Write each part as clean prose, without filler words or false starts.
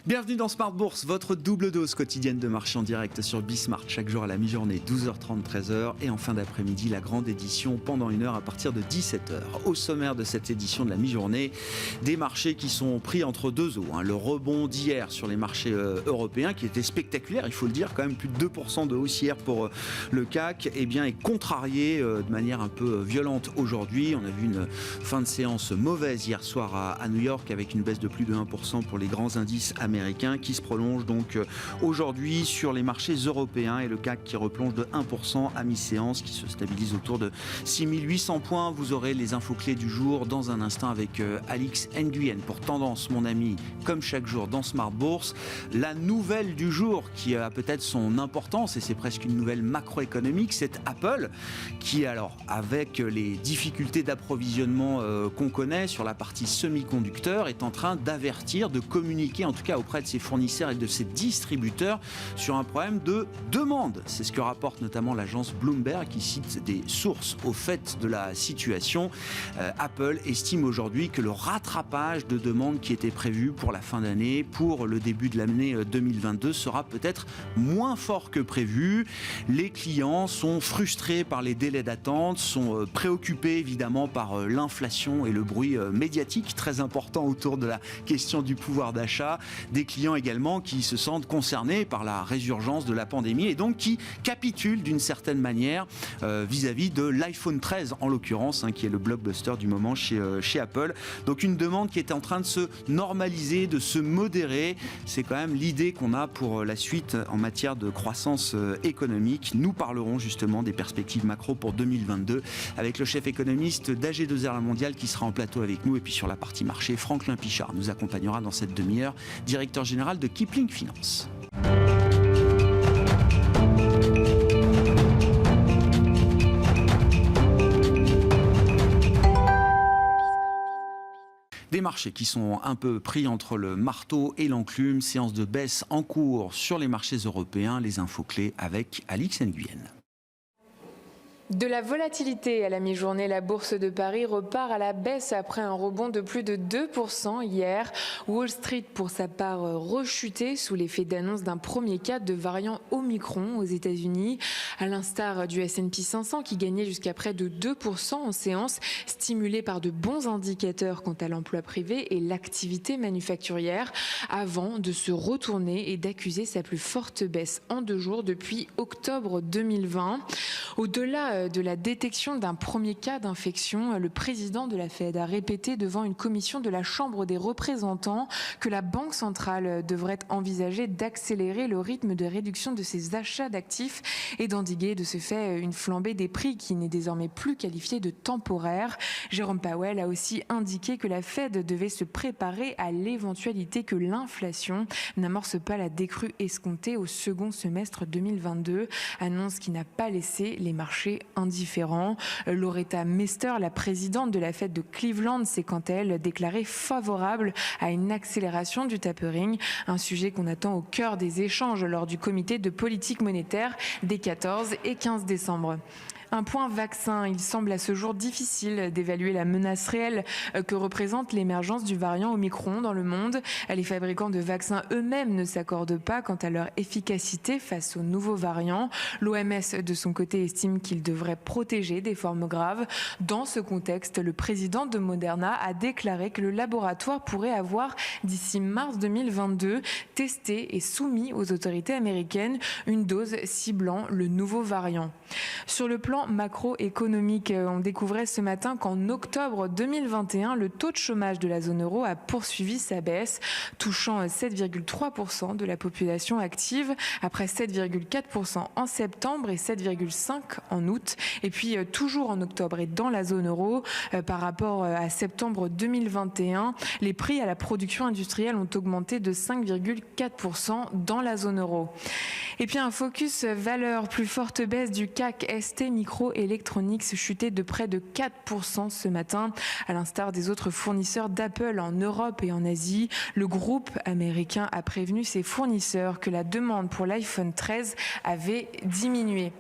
Bienvenue dans Smart Bourse, votre double dose quotidienne de marché en direct sur Bismart. Chaque jour à la mi-journée, 12h30, 13h. Et en fin d'après-midi, la grande édition pendant une heure à partir de 17h. Au sommaire de cette édition de la mi-journée, des marchés qui sont pris entre deux eaux. Le rebond d'hier sur les marchés européens, qui était spectaculaire, il faut le dire, quand même plus de 2% de hausse hier pour le CAC, est contrarié de manière un peu violente aujourd'hui. On a vu une fin de séance mauvaise hier soir à New York, avec une baisse de plus de 1% pour les grands indices américain qui se prolonge donc aujourd'hui sur les marchés européens et le CAC qui replonge de 1% à mi-séance, qui se stabilise autour de 6800 points. Vous aurez les infos clés du jour dans un instant avec Alix Nguyen pour Tendance, mon ami, comme chaque jour dans Smart Bourse. La nouvelle du jour qui a peut-être son importance, et c'est presque une nouvelle macroéconomique, c'est Apple qui, alors, avec les difficultés d'approvisionnement qu'on connaît sur la partie semi-conducteur, est en train d'avertir, de communiquer en tout cas auprès de ses fournisseurs et de ses distributeurs sur un problème de demande. C'est ce que rapporte notamment l'agence Bloomberg qui cite des sources au fait de la situation. Apple estime aujourd'hui que le rattrapage de demande qui était prévu pour la fin d'année, pour le début de l'année 2022, sera peut-être moins fort que prévu. Les clients sont frustrés par les délais d'attente, sont préoccupés évidemment par l'inflation et le bruit médiatique très important autour de la question du pouvoir d'achat. Des clients également qui se sentent concernés par la résurgence de la pandémie et donc qui capitulent d'une certaine manière vis-à-vis de l'iPhone 13 en l'occurrence, qui est le blockbuster du moment chez Apple. Donc une demande qui est en train de se normaliser, de se modérer. C'est quand même l'idée qu'on a pour la suite en matière de croissance économique. Nous parlerons justement des perspectives macro pour 2022 avec le chef économiste d'AG2R La Mondiale qui sera en plateau avec nous. Et puis sur la partie marché, Franklin Pichard nous accompagnera dans cette demi-heure, directeur général de Kipling Finance. Des marchés qui sont un peu pris entre le marteau et l'enclume. Séance de baisse en cours sur les marchés européens. Les infos clés avec Alix Nguyen. De la volatilité à la mi-journée, la bourse de Paris repart à la baisse après un rebond de plus de 2% hier. Wall Street, pour sa part, rechuté sous l'effet d'annonce d'un premier cas de variant Omicron aux États-Unis, à l'instar du S&P 500 qui gagnait jusqu'à près de 2% en séance, stimulé par de bons indicateurs quant à l'emploi privé et l'activité manufacturière, avant de se retourner et d'accuser sa plus forte baisse en 2 jours depuis octobre 2020. Au-delà de la détection d'un premier cas d'infection, le président de la Fed a répété devant une commission de la Chambre des représentants que la Banque centrale devrait envisager d'accélérer le rythme de réduction de ses achats d'actifs et d'endiguer de ce fait une flambée des prix qui n'est désormais plus qualifiée de temporaire. Jérôme Powell a aussi indiqué que la Fed devait se préparer à l'éventualité que l'inflation n'amorce pas la décrue escomptée au second semestre 2022, annonce qui n'a pas laissé les marchés indifférents. Loretta Mester, la présidente de la Fed de Cleveland, s'est quant à elle déclarée favorable à une accélération du tapering, un sujet qu'on attend au cœur des échanges lors du comité de politique monétaire des 14 et 15 décembre. Un point vaccin, il semble à ce jour difficile d'évaluer la menace réelle que représente l'émergence du variant Omicron dans le monde. Les fabricants de vaccins eux-mêmes ne s'accordent pas quant à leur efficacité face aux nouveaux variants. L'OMS, de son côté, estime qu'il devrait protéger des formes graves. Dans ce contexte, le président de Moderna a déclaré que le laboratoire pourrait avoir, d'ici mars 2022, testé et soumis aux autorités américaines une dose ciblant le nouveau variant. Sur le plan macroéconomique, on découvrait ce matin qu'en octobre 2021, le taux de chômage de la zone euro a poursuivi sa baisse, touchant 7,3% de la population active, après 7,4% en septembre et 7,5% en août. Et puis toujours en octobre et dans la zone euro, par rapport à septembre 2021, les prix à la production industrielle ont augmenté de 5,4% dans la zone euro. Et puis un focus valeur, plus forte baisse du CAC ST Micro Microelectronics chutait de près de 4% ce matin. À l'instar des autres fournisseurs d'Apple en Europe et en Asie, le groupe américain a prévenu ses fournisseurs que la demande pour l'iPhone 13 avait diminué.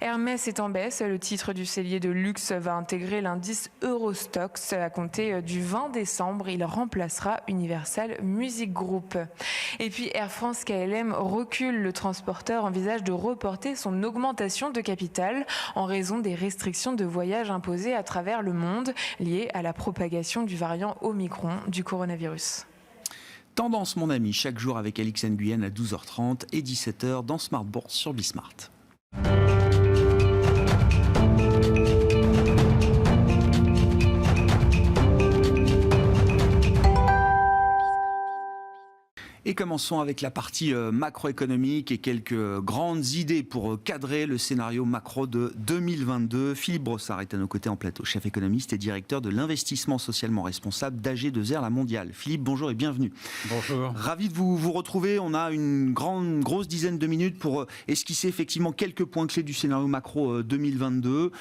Hermès est en baisse. Le titre du cellier de luxe va intégrer l'indice Eurostoxx à compter du 20 décembre. Il remplacera Universal Music Group. Et puis Air France KLM recule. Le transporteur envisage de reporter son augmentation de capital en raison des restrictions de voyage imposées à travers le monde liées à la propagation du variant Omicron du coronavirus. Tendance, mon ami, chaque jour avec Alix Nguyen à 12h30 et 17h dans Smart Bourse sur Bismart. Et commençons avec la partie macroéconomique et quelques grandes idées pour cadrer le scénario macro de 2022. Philippe Brossard est à nos côtés en plateau, chef économiste et directeur de l'investissement socialement responsable d'AG2R La Mondiale. Philippe, bonjour et bienvenue. Bonjour. Ravi de vous retrouver. On a une grosse dizaine de minutes pour esquisser effectivement quelques points clés du scénario macro 2022.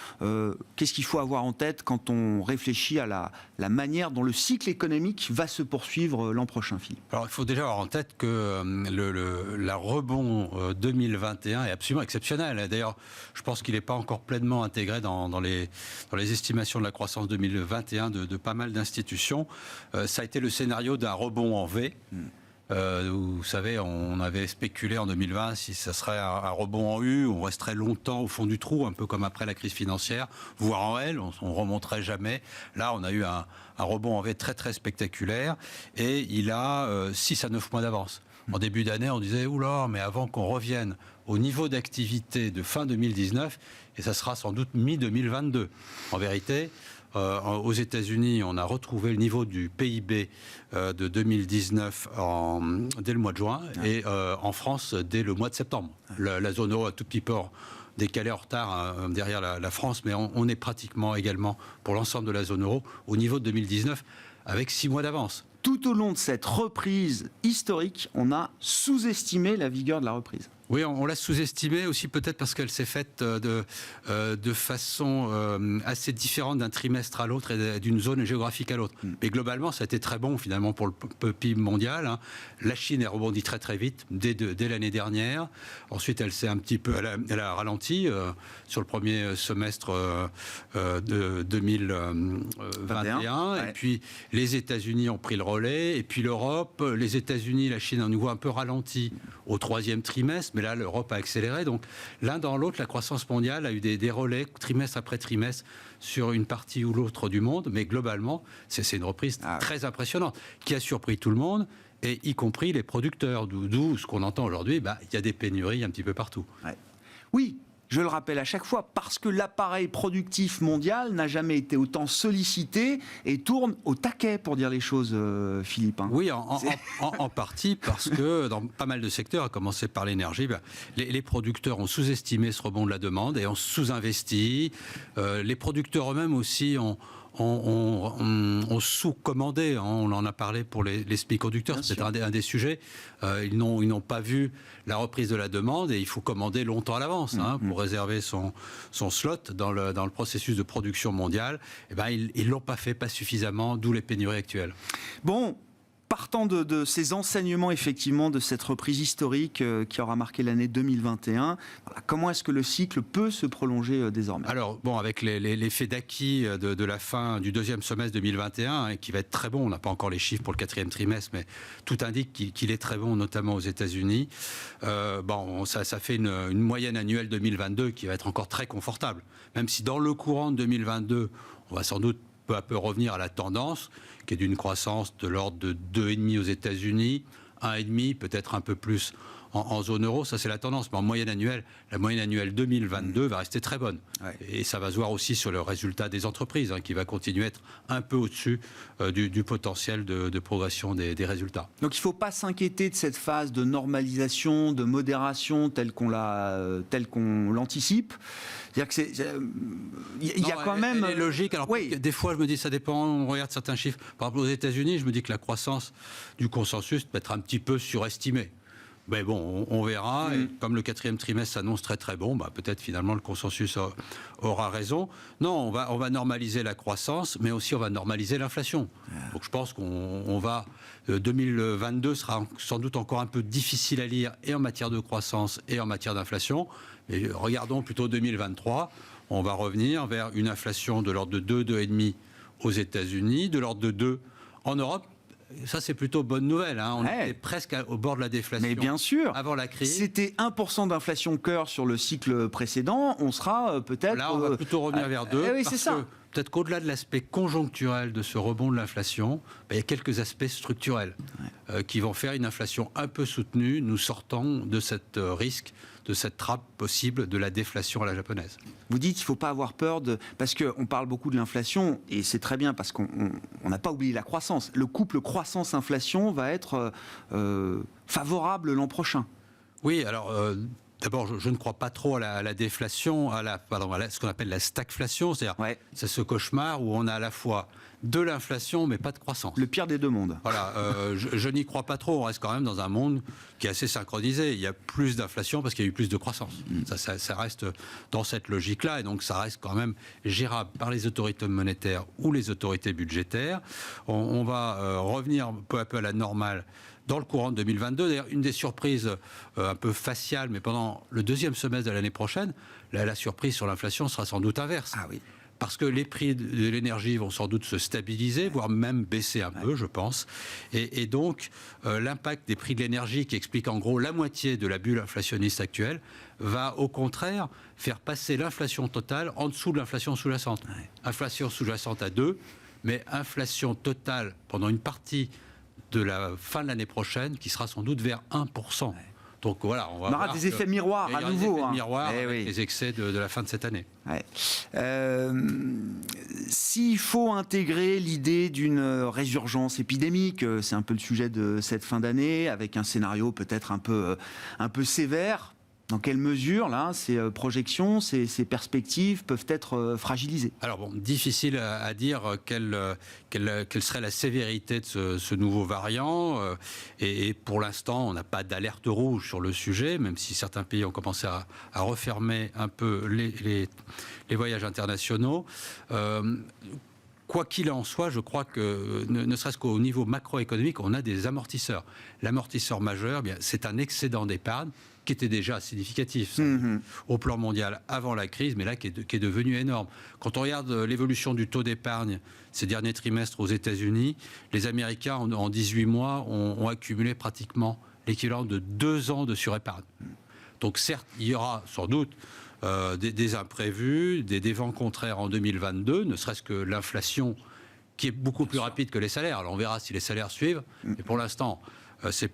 Qu'est-ce qu'il faut avoir en tête quand on réfléchit à la manière dont le cycle économique va se poursuivre l'an prochain, Philippe? Alors, il faut déjà avoir en tête que la rebond 2021 est absolument exceptionnelle. D'ailleurs, je pense qu'il n'est pas encore pleinement intégré dans les estimations de la croissance 2021 de pas mal d'institutions. Ça a été le scénario d'un rebond en V. Vous savez, on avait spéculé en 2020 si ça serait un rebond en U, on resterait longtemps au fond du trou, un peu comme après la crise financière, voire en L, on ne remonterait jamais. Là, on a eu un rebond en V très très spectaculaire et il a 6 à 9 mois d'avance. En début d'année, on disait, oula, mais avant qu'on revienne au niveau d'activité de fin 2019, et ça sera sans doute mi-2022. En vérité, aux États-Unis, on a retrouvé le niveau du PIB de 2019 dès le mois de juin et en France dès le mois de septembre. La zone euro a tout petit peu décalé en retard derrière la France, mais on est pratiquement également pour l'ensemble de la zone euro au niveau de 2019 avec 6 mois d'avance. Tout au long de cette reprise historique, on a sous-estimé la vigueur de la reprise. Oui, on l'a sous-estimée aussi peut-être parce qu'elle s'est faite de façon assez différente d'un trimestre à l'autre et d'une zone géographique à l'autre. Mais globalement, ça a été très bon finalement pour le PIB mondial. La Chine a rebondi très très vite dès l'année dernière. Ensuite, elle s'est un petit peu, elle a ralenti sur le premier semestre de 2021. Et puis les États-Unis ont pris le relais. Et puis l'Europe, les États-Unis, la Chine, à nouveau un peu ralenti au troisième trimestre. Mais là, l'Europe a accéléré. Donc, l'un dans l'autre, la croissance mondiale a eu des relais trimestre après trimestre sur une partie ou l'autre du monde. Mais globalement, c'est une reprise très impressionnante qui a surpris tout le monde, et y compris les producteurs. D'où ce qu'on entend aujourd'hui, il y a des pénuries un petit peu partout. Ouais. Oui. Je le rappelle à chaque fois, parce que l'appareil productif mondial n'a jamais été autant sollicité et tourne au taquet, pour dire les choses, Philippe. Oui, en partie parce que dans pas mal de secteurs, à commencer par l'énergie, les producteurs ont sous-estimé ce rebond de la demande et ont sous-investi. Les producteurs eux-mêmes aussi ont sous-commandé, on en a parlé pour les semi-conducteurs, c'était un des sujets. Ils n'ont pas vu la reprise de la demande et il faut commander longtemps à l'avance pour réserver son slot dans le processus de production mondiale. Ils ne l'ont pas fait, pas suffisamment, d'où les pénuries actuelles. Bon. Partant de ces enseignements, effectivement, de cette reprise historique qui aura marqué l'année 2021, comment est-ce que le cycle peut se prolonger désormais? Alors, avec l'effet d'acquis de la fin du deuxième semestre 2021, qui va être très bon, on n'a pas encore les chiffres pour le quatrième trimestre, mais tout indique qu'il est très bon, notamment aux États-Unis. Ça fait une moyenne annuelle 2022 qui va être encore très confortable, même si dans le courant de 2022, on va sans doute peu à peu revenir à la tendance, qui est d'une croissance de l'ordre de 2,5 aux États-Unis, 1,5, peut-être un peu plus en zone euro. Ça, c'est la tendance. Mais en moyenne annuelle, la moyenne annuelle 2022 va rester très bonne. Ouais. Et ça va se voir aussi sur le résultat des entreprises, qui va continuer à être un peu au-dessus du potentiel de progression des résultats. Donc il ne faut pas s'inquiéter de cette phase de normalisation, de modération telle qu'on l'anticipe. C'est-à-dire que il y a quand même... Elle est logique. Alors, des fois, je me dis, ça dépend, on regarde certains chiffres. Par exemple, aux États-Unis, je me dis que la croissance du consensus peut être un petit peu surestimée. Mais bon, on verra. Et comme le 4e trimestre s'annonce très très bon, peut-être finalement le consensus aura raison. Non, on va normaliser la croissance, mais aussi on va normaliser l'inflation. Donc je pense qu'on va... 2022 sera sans doute encore un peu difficile à lire et en matière de croissance et en matière d'inflation. Mais regardons plutôt 2023. On va revenir vers une inflation de l'ordre de 2, 2,5 aux États-Unis, de l'ordre de 2 en Europe. Ça, c'est plutôt bonne nouvelle. On était presque au bord de la déflation. Mais bien sûr. Avant la crise. C'était 1% d'inflation cœur sur le cycle précédent. On sera peut-être... Là, on va plutôt revenir vers 2. Oui, c'est ça. Peut-être qu'au-delà de l'aspect conjoncturel de ce rebond de l'inflation, il y a quelques aspects structurels qui vont faire une inflation un peu soutenue, nous sortant de cet risque, de cette trappe possible de la déflation à la japonaise. Vous dites qu'il ne faut pas avoir peur parce qu'on parle beaucoup de l'inflation, et c'est très bien parce qu'on n'a pas oublié la croissance. Le couple croissance-inflation va être favorable l'an prochain. Oui, alors... D'abord, je ne crois pas trop à la déflation, à ce qu'on appelle la stagflation, c'est-à-dire c'est ce cauchemar où on a à la fois de l'inflation mais pas de croissance. Le pire des deux mondes. Voilà, je n'y crois pas trop. On reste quand même dans un monde qui est assez synchronisé. Il y a plus d'inflation parce qu'il y a eu plus de croissance. Ça reste dans cette logique-là et donc ça reste quand même gérable par les autorités monétaires ou les autorités budgétaires. On va revenir peu à peu à la normale dans le courant de 2022. D'ailleurs, une des surprises un peu faciales, mais pendant le 2e semestre de l'année prochaine, la surprise sur l'inflation sera sans doute inverse. Ah oui. Parce que les prix de l'énergie vont sans doute se stabiliser, voire même baisser un peu, je pense. Et donc, l'impact des prix de l'énergie, qui explique en gros la moitié de la bulle inflationniste actuelle, va au contraire faire passer l'inflation totale en dessous de l'inflation sous-jacente. Inflation sous-jacente à 2, mais inflation totale pendant une partie de la fin de l'année prochaine, qui sera sans doute vers 1%. Donc voilà, on va voir des effets miroirs à nouveau. Des effets miroirs avec les excès de la fin de cette année. S'il faut intégrer l'idée d'une résurgence épidémique, c'est un peu le sujet de cette fin d'année, avec un scénario peut-être un peu sévère. Dans quelle mesure, là, ces projections, ces perspectives peuvent être fragilisées? Alors bon, difficile à dire quelle serait la sévérité de ce nouveau variant. Et pour l'instant, on n'a pas d'alerte rouge sur le sujet, même si certains pays ont commencé à refermer un peu les voyages internationaux. Quoi qu'il en soit, je crois que, ne serait-ce qu'au niveau macroéconomique, on a des amortisseurs. L'amortisseur majeur, c'est un excédent d'épargne qui était déjà significatif au plan mondial avant la crise, mais là qui est devenu énorme. Quand on regarde l'évolution du taux d'épargne ces derniers trimestres aux États-Unis, les Américains, en 18 mois, ont accumulé pratiquement l'équivalent de 2 ans de surépargne. Donc certes, il y aura sans doute des imprévus, des vents contraires en 2022, ne serait-ce que l'inflation qui est beaucoup plus rapide que les salaires. Alors on verra si les salaires suivent, mais pour l'instant,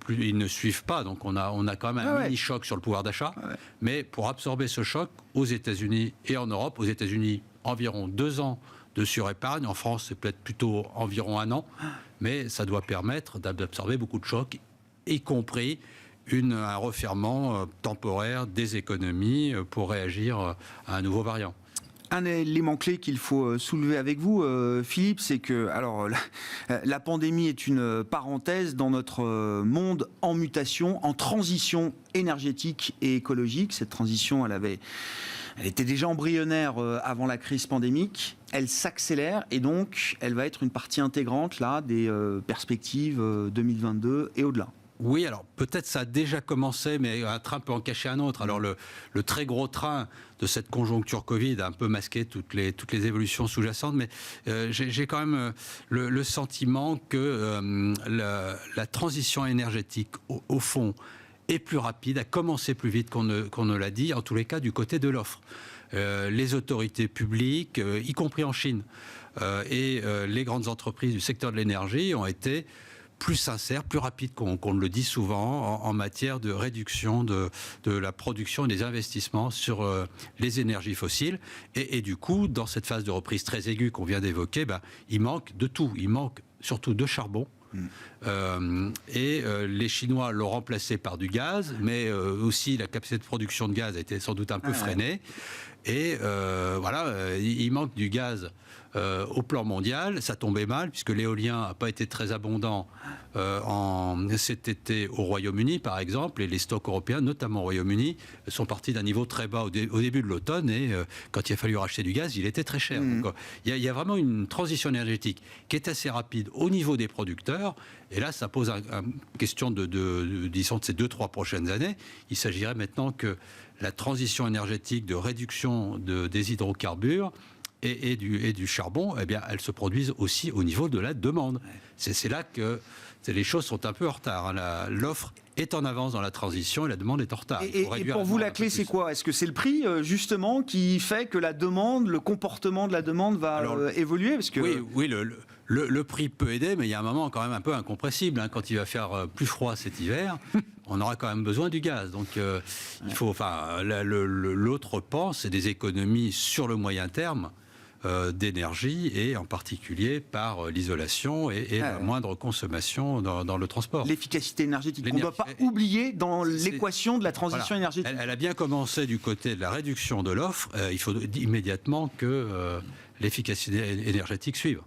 ils ne suivent pas, donc on a quand même un mini-choc sur le pouvoir d'achat. Mais pour absorber ce choc, aux États-Unis et en Europe, aux États-Unis, environ 2 ans de surépargne. En France, c'est peut-être plutôt environ 1 an, mais ça doit permettre d'absorber beaucoup de chocs, y compris un refermement temporaire des économies pour réagir à un nouveau variant. Un élément clé qu'il faut soulever avec vous, Philippe, c'est que la pandémie est une parenthèse dans notre monde en mutation, en transition énergétique et écologique. Cette transition, elle était déjà embryonnaire avant la crise pandémique. Elle s'accélère et donc elle va être une partie intégrante là, des perspectives 2022 et au-delà. Oui, alors peut-être ça a déjà commencé, mais un train peut en cacher un autre. Alors le très gros train de cette conjoncture Covid a un peu masqué toutes les évolutions sous-jacentes, mais j'ai quand même le sentiment que la transition énergétique, au fond, est plus rapide, a commencé plus vite qu'on ne l'a dit, en tous les cas du côté de l'offre. Les autorités publiques, y compris en Chine, et les grandes entreprises du secteur de l'énergie ont été plus sincère, plus rapide qu'on le dit souvent en matière de réduction de la production et des investissements sur les énergies fossiles. Et du coup, dans cette phase de reprise très aiguë qu'on vient d'évoquer, il manque de tout. Il manque surtout de charbon. Les Chinois l'ont remplacé par du gaz, mais aussi la capacité de production de gaz a été sans doute un peu freinée. Et il manque du gaz au plan mondial. Ça tombait mal puisque l'éolien n'a pas été très abondant cet été au Royaume-Uni, par exemple, et les stocks européens, notamment au Royaume-Uni, sont partis d'un niveau très bas au début de l'automne, et quand il a fallu racheter du gaz, il était très cher. Donc, il y a vraiment une transition énergétique qui est assez rapide au niveau des producteurs, et là, ça pose une question disons, de ces 2-3 prochaines années. Il s'agirait maintenant que la transition énergétique de réduction des hydrocarbures et du charbon, eh bien, elles se produisent aussi au niveau de la demande. C'est là que les choses sont un peu en retard. L'offre est en avance dans la transition et la demande est en retard. Et pour vous, la clé, c'est quoi? Est-ce que c'est le prix, justement, qui fait que la demande, le comportement de la demande va évoluer? Parce que... Oui, le prix peut aider, mais il y a un moment quand même un peu incompressible. Quand il va faire plus froid cet hiver, on aura quand même besoin du gaz. Donc, il faut... l'autre pan, c'est des économies sur le moyen terme d'énergie, et en particulier par l'isolation et la moindre consommation dans le transport. L'efficacité énergétique, on ne doit pas oublier dans l'équation de la transition énergétique. Elle a bien commencé du côté de la réduction de l'offre. Il faut immédiatement que l'efficacité énergétique suive.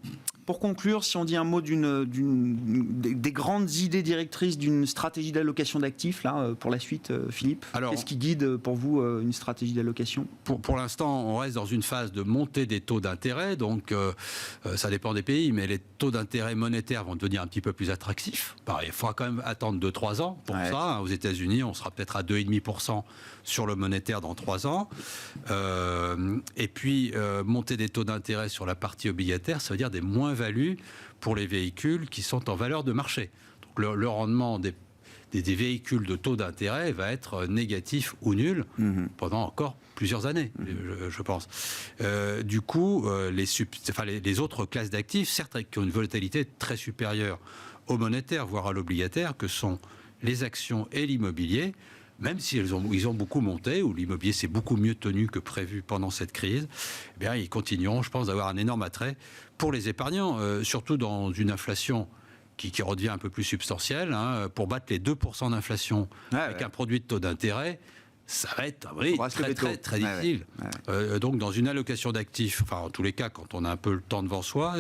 Pour conclure, si on dit un mot des grandes idées directrices d'une stratégie d'allocation d'actifs là, pour la suite, Philippe, qu'est-ce qui guide pour vous une stratégie d'allocation? Pour l'instant, on reste dans une phase de montée des taux d'intérêt, donc ça dépend des pays, mais les taux d'intérêt monétaires vont devenir un petit peu plus attractifs. Pareil, il faudra quand même attendre 2-3 ans pour ça. Aux États-Unis, on sera peut-être à 2,5% sur le monétaire dans 3 ans. Et puis, monter des taux d'intérêt sur la partie obligataire, ça veut dire des moins-values pour les véhicules qui sont en valeur de marché. Donc le rendement des véhicules de taux d'intérêt va être négatif ou nul pendant encore plusieurs années, je pense. Du coup, les autres classes d'actifs, certes, qui ont une volatilité très supérieure au monétaire, voire à l'obligataire, que sont les actions et l'immobilier, même si ils ont beaucoup monté, ou l'immobilier s'est beaucoup mieux tenu que prévu pendant cette crise, eh bien, ils continueront, je pense, d'avoir un énorme attrait pour les épargnants, surtout dans une inflation qui redevient un peu plus substantielle. Pour battre les 2% d'inflation avec un produit de taux d'intérêt, ça va être très difficile. Donc, dans une allocation d'actifs, enfin, en tous les cas, quand on a un peu le temps devant soi,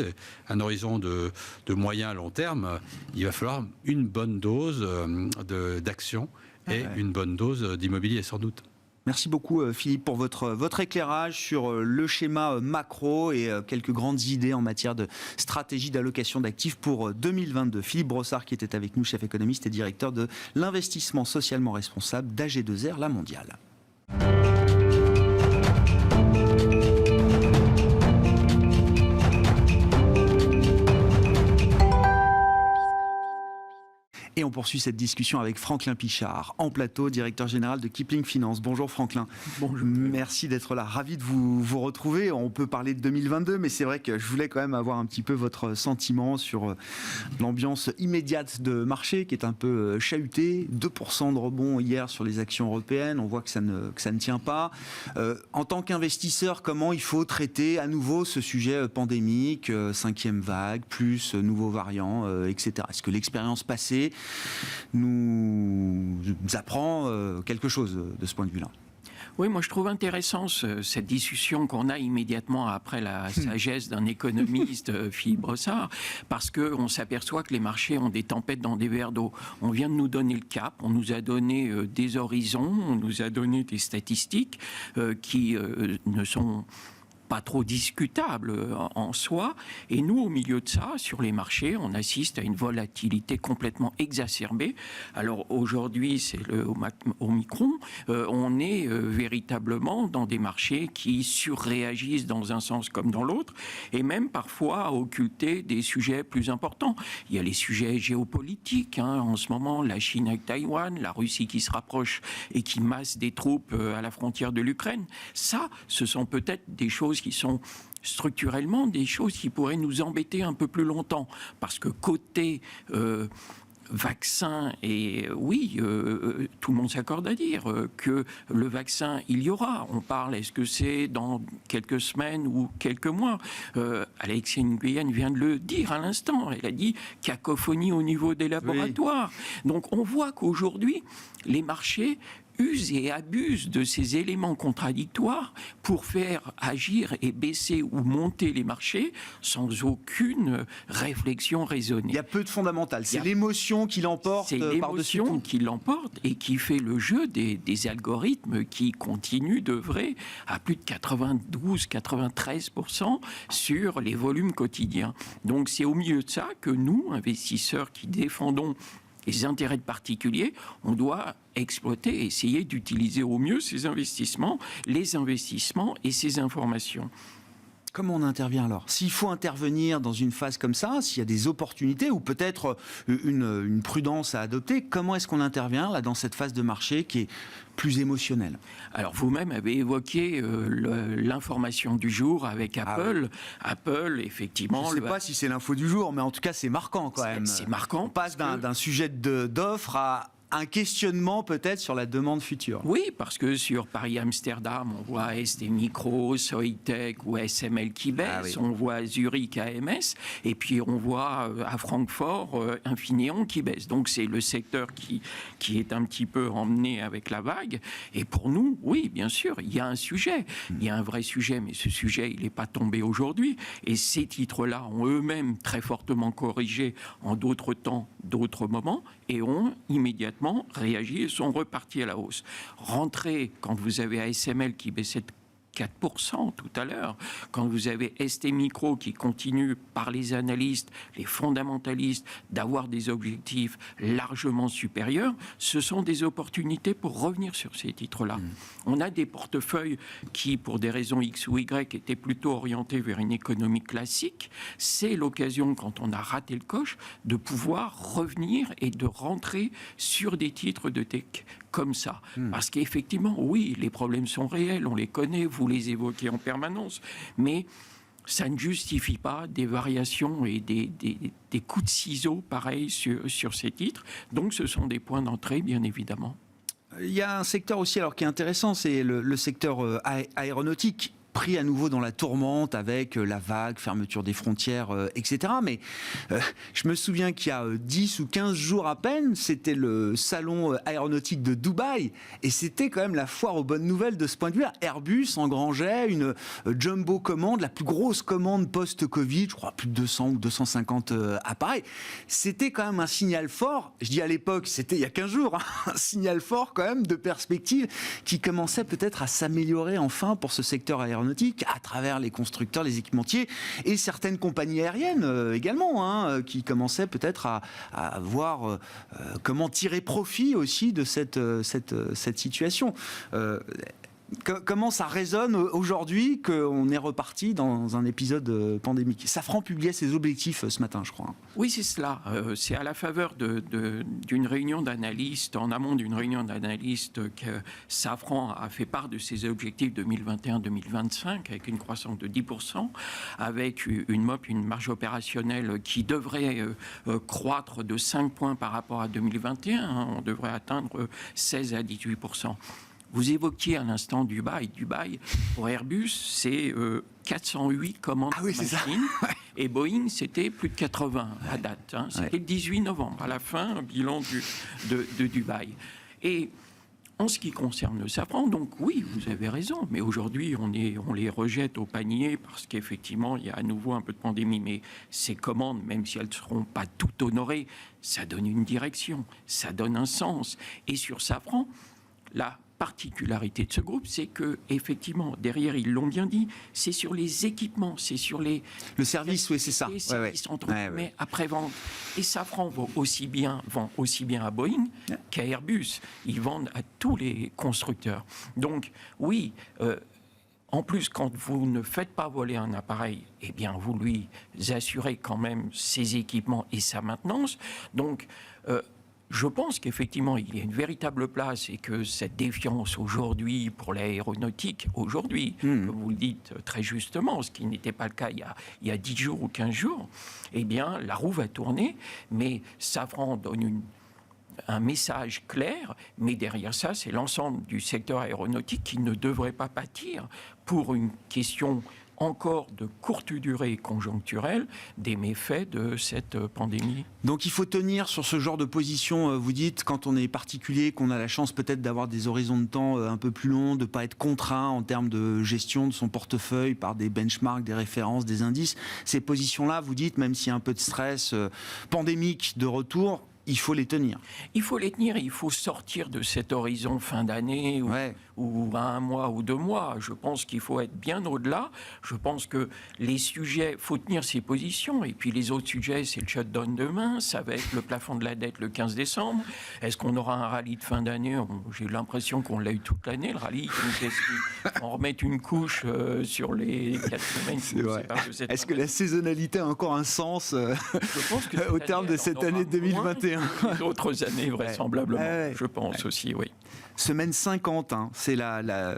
un horizon de moyen à long terme, il va falloir une bonne dose d'actions et une bonne dose d'immobilier, sans doute. Merci beaucoup Philippe pour votre éclairage sur le schéma macro et quelques grandes idées en matière de stratégie d'allocation d'actifs pour 2022. Philippe Brossard qui était avec nous, chef économiste et directeur de l'investissement socialement responsable d'AG2R La Mondiale. Et on poursuit cette discussion avec Franklin Pichard, en plateau, directeur général de Kipling Finance. Bonjour Franklin. Bonjour. Merci d'être là, ravi de vous retrouver. On peut parler de 2022, mais c'est vrai que je voulais quand même avoir un petit peu votre sentiment sur l'ambiance immédiate de marché qui est un peu chahutée. 2% de rebond hier sur les actions européennes, on voit que ça ne tient pas. En tant qu'investisseur, comment il faut traiter à nouveau ce sujet pandémique, 5e vague, plus nouveaux variants, etc. Est-ce que l'expérience passée nous apprend quelque chose de ce point de vue-là? Oui, moi je trouve intéressant cette discussion qu'on a immédiatement après la sagesse d'un économiste, Philippe Brossard, parce qu'on s'aperçoit que les marchés ont des tempêtes dans des verres d'eau. On vient de nous donner le cap, on nous a donné des horizons, on nous a donné des statistiques qui ne sont pas trop discutable en soi. Et nous, au milieu de ça, sur les marchés, on assiste à une volatilité complètement exacerbée. Alors aujourd'hui, c'est le Omicron. On est véritablement dans des marchés qui surréagissent dans un sens comme dans l'autre, et même parfois à occulter des sujets plus importants. Il y a les sujets géopolitiques. En ce moment, la Chine avec Taïwan, la Russie qui se rapproche et qui masse des troupes à la frontière de l'Ukraine. Ça, ce sont peut-être des choses qui sont structurellement des choses qui pourraient nous embêter un peu plus longtemps. Parce que côté vaccin, et oui, tout le monde s'accorde à dire que le vaccin, il y aura. On parle, est-ce que c'est dans quelques semaines ou quelques mois? Alexia Nguyen vient de le dire à l'instant. Elle a dit cacophonie au niveau des laboratoires. Oui. Donc on voit qu'aujourd'hui, les marchés use et abuse de ces éléments contradictoires pour faire agir et baisser ou monter les marchés sans aucune réflexion raisonnée. Il y a peu de fondamental. C'est l'émotion qui l'emporte par-dessus tout. C'est l'émotion qui l'emporte et qui fait le jeu des algorithmes qui continuent d'œuvrer à plus de 92-93% sur les volumes quotidiens. Donc c'est au milieu de ça que nous, investisseurs qui défendons les intérêts de particuliers, on doit exploiter et essayer d'utiliser au mieux ces investissements, les investissements et ces informations. Comment on intervient alors? S'il faut intervenir dans une phase comme ça, s'il y a des opportunités ou peut-être une prudence à adopter, comment est-ce qu'on intervient là dans cette phase de marché qui est plus émotionnelle? Alors vous-même avez évoqué l'information du jour avec Apple. Apple, effectivement... Je ne sais pas si c'est l'info du jour, mais en tout cas c'est marquant quand même. C'est marquant. On passe d'un sujet d'offre à un questionnement peut-être sur la demande future. Oui, parce que sur Paris-Amsterdam, on voit ST Micro, Soitec ou SML qui baissent, on voit Zurich AMS, et puis on voit à Francfort Infineon qui baisse. Donc c'est le secteur qui est un petit peu emmené avec la vague. Et pour nous, oui, bien sûr, il y a un sujet. Il y a un vrai sujet, mais ce sujet, il n'est pas tombé aujourd'hui. Et ces titres-là ont eux-mêmes très fortement corrigé en d'autres temps, d'autres moments, et ont immédiatement réagi et sont repartis à la hausse. Rentrez quand vous avez ASML qui baissait de 4% tout à l'heure, quand vous avez ST Micro qui continue par les analystes, les fondamentalistes, d'avoir des objectifs largement supérieurs, ce sont des opportunités pour revenir sur ces titres-là. On a des portefeuilles qui, pour des raisons X ou Y, étaient plutôt orientés vers une économie classique. C'est l'occasion, quand on a raté le coche, de pouvoir revenir et de rentrer sur des titres de tech comme ça. Parce qu'effectivement, oui, les problèmes sont réels, on les connaît, vous les évoquez en permanence, mais ça ne justifie pas des variations et des coups de ciseaux pareils sur ces titres. Donc ce sont des points d'entrée, bien évidemment. Il y a un secteur aussi alors qui est intéressant, c'est le secteur aéronautique, pris à nouveau dans la tourmente avec la vague, fermeture des frontières, etc. Mais je me souviens qu'il y a 10 ou 15 jours à peine, c'était le salon aéronautique de Dubaï, et c'était quand même la foire aux bonnes nouvelles de ce point de vue-là. Airbus engrangeait une jumbo commande, la plus grosse commande post-Covid, je crois plus de 200 ou 250 appareils. C'était quand même un signal fort, je dis à l'époque, c'était il y a 15 jours, un signal fort quand même de perspective qui commençait peut-être à s'améliorer enfin pour ce secteur aéronautique à travers les constructeurs, les équipementiers et certaines compagnies aériennes également, qui commençaient peut-être à voir comment tirer profit aussi de cette situation. Comment ça résonne aujourd'hui qu'on est reparti dans un épisode pandémique? Safran publiait ses objectifs ce matin, je crois. Oui, c'est cela. C'est à la faveur d'une réunion d'analystes, en amont d'une réunion d'analystes, que Safran a fait part de ses objectifs 2021-2025 avec une croissance de 10%, avec une marge opérationnelle qui devrait croître de 5 points par rapport à 2021. On devrait atteindre 16 à 18%. Vous évoquiez à l'instant Dubaï. Dubaï, pour Airbus, c'est 408 commandes de machines. Et Boeing, c'était plus de 80 à date. C'était le 18 novembre, à la fin, bilan de Dubaï. Et en ce qui concerne le Safran, donc oui, vous avez raison, mais aujourd'hui, on les rejette au panier parce qu'effectivement, il y a à nouveau un peu de pandémie. Mais ces commandes, même si elles ne seront pas toutes honorées, ça donne une direction, ça donne un sens. Et sur Safran, la particularité de ce groupe, c'est que effectivement, derrière, ils l'ont bien dit, c'est sur les équipements, c'est sur le service, oui, c'est ça. Les services mais après-vente. Et Safran vend aussi bien à Boeing qu'à Airbus. Ils vendent à tous les constructeurs. Donc, oui, en plus, quand vous ne faites pas voler un appareil, eh bien, vous lui assurez quand même ses équipements et sa maintenance. Donc, je pense qu'effectivement, il y a une véritable place et que cette défiance aujourd'hui pour l'aéronautique, comme vous le dites très justement, ce qui n'était pas le cas il y a 10 jours ou 15 jours, eh bien, la roue va tourner, mais Safran donne un message clair, mais derrière ça, c'est l'ensemble du secteur aéronautique qui ne devrait pas pâtir pour une question encore de courte durée conjoncturelle des méfaits de cette pandémie. Donc il faut tenir sur ce genre de position, vous dites, quand on est particulier, qu'on a la chance peut-être d'avoir des horizons de temps un peu plus longs, de ne pas être contraint en termes de gestion de son portefeuille par des benchmarks, des références, des indices. Ces positions-là, vous dites, même s'il y a un peu de stress pandémique de retour, il faut les tenir. Il faut les tenir, il faut sortir de cet horizon fin d'année ou à 1 mois ou 2 mois. Je pense qu'il faut être bien au-delà. Je pense que les sujets, il faut tenir ses positions. Et puis les autres sujets, c'est le shutdown demain, ça va être le plafond de la dette le 15 décembre. Est-ce qu'on aura un rallye de fin d'année? J'ai l'impression qu'on l'a eu toute l'année, le rallye. On remet une couche sur les 4 semaines. C'est vrai. Est-ce que la saisonnalité a encore un sens je pense que au terme de cette année 2021? D'autres années, vraisemblablement, je pense aussi, oui. Semaine 50, c'est la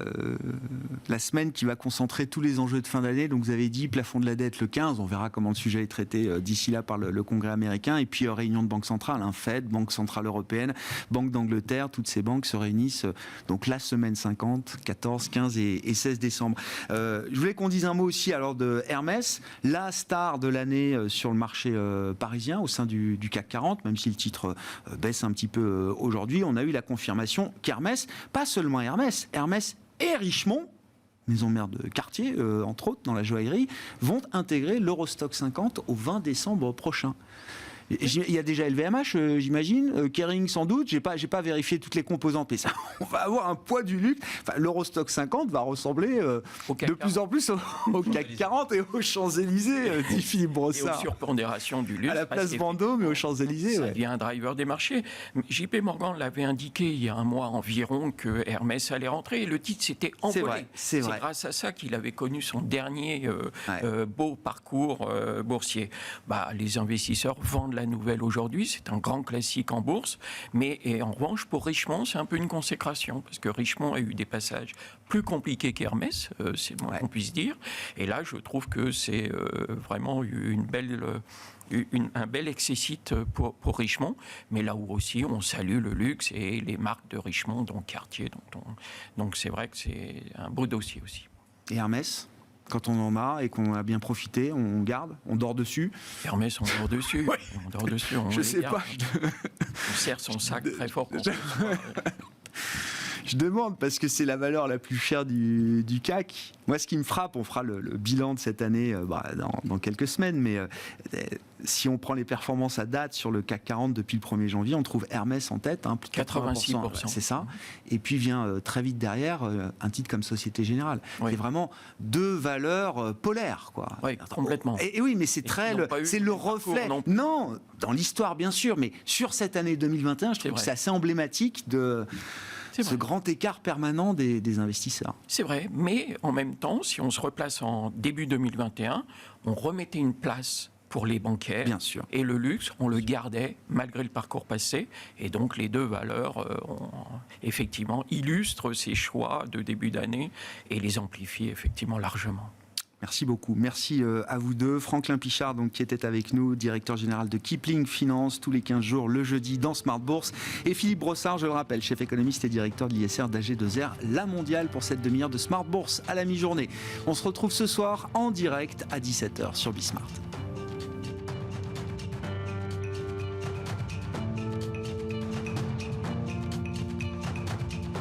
semaine qui va concentrer tous les enjeux de fin d'année. Donc vous avez dit plafond de la dette le 15, on verra comment le sujet est traité d'ici là par le Congrès américain. Et puis réunion de banque centrale, Fed, Banque centrale européenne, Banque d'Angleterre, toutes ces banques se réunissent donc la semaine 50, 14, 15 et 16 décembre. Je voulais qu'on dise un mot aussi alors de Hermès, la star de l'année sur le marché parisien au sein du CAC 40, même si le titre baisse un petit peu aujourd'hui. On a eu la confirmation qu'Hermès, pas seulement Hermès et Richemont, maison mère de Cartier, entre autres, dans la joaillerie, vont intégrer l'Eurostock 50 au 20 décembre prochain. Il y a déjà LVMH, j'imagine, Kering sans doute, j'ai pas vérifié toutes les composantes, mais ça, on va avoir un poids du luxe. Enfin, l'Eurostock 50 va ressembler de plus en plus au CAC 40 et aux Champs-Élysées, dit Philippe Brossard. Et aux surpondérations du luxe. À la place Vendôme et aux Champs-Élysées. Ça devient un driver des marchés. JP Morgan l'avait indiqué il y a 1 mois environ que Hermès allait rentrer et le titre s'était envolé. C'est grâce à ça qu'il avait connu son dernier beau parcours boursier. Les investisseurs vendent la nouvelle aujourd'hui, c'est un grand classique en bourse, mais en revanche pour Richemont c'est un peu une consécration parce que Richemont a eu des passages plus compliqués qu'Hermès, c'est le moins qu'on puisse dire, et là je trouve que c'est vraiment un bel excécite pour Richemont, mais là où aussi on salue le luxe et les marques de Richemont, dont Cartier, donc c'est vrai que c'est un beau dossier aussi. Et Hermès, quand on en a et qu'on a bien profité, on garde, on dort dessus. Hermès, on dort dessus. Ouais. On dort dessus. On je sais garde. pas. On serre son sac très fort. Je demande parce que c'est la valeur la plus chère du CAC. Moi, ce qui me frappe, on fera le bilan de cette année dans quelques semaines, mais si on prend les performances à date sur le CAC 40 depuis le 1er janvier, on trouve Hermès en tête, plus de 86%. C'est ça. Et puis vient très vite derrière un titre comme Société Générale. Oui. C'est vraiment 2 valeurs polaires, quoi. Oui, complètement. Et oui, mais c'est c'est le reflet. Non, dans l'histoire bien sûr, mais sur cette année 2021, je trouve que c'est assez emblématique de ce grand écart permanent des investisseurs. C'est vrai, mais en même temps, si on se replace en début 2021, on remettait une place pour les bancaires. Bien sûr. Et le luxe, on le gardait malgré le parcours passé. Et donc les 2 valeurs, effectivement, illustrent ces choix de début d'année et les amplifient effectivement largement. Merci beaucoup. Merci à vous deux. Franklin Pichard, donc, qui était avec nous, directeur général de Kipling Finance, tous les 15 jours, le jeudi, dans Smart Bourse. Et Philippe Brossard, je le rappelle, chef économiste et directeur de l'ISR d'AG2R, la mondiale, pour cette demi-heure de Smart Bourse à la mi-journée. On se retrouve ce soir en direct à 17h sur Bismart.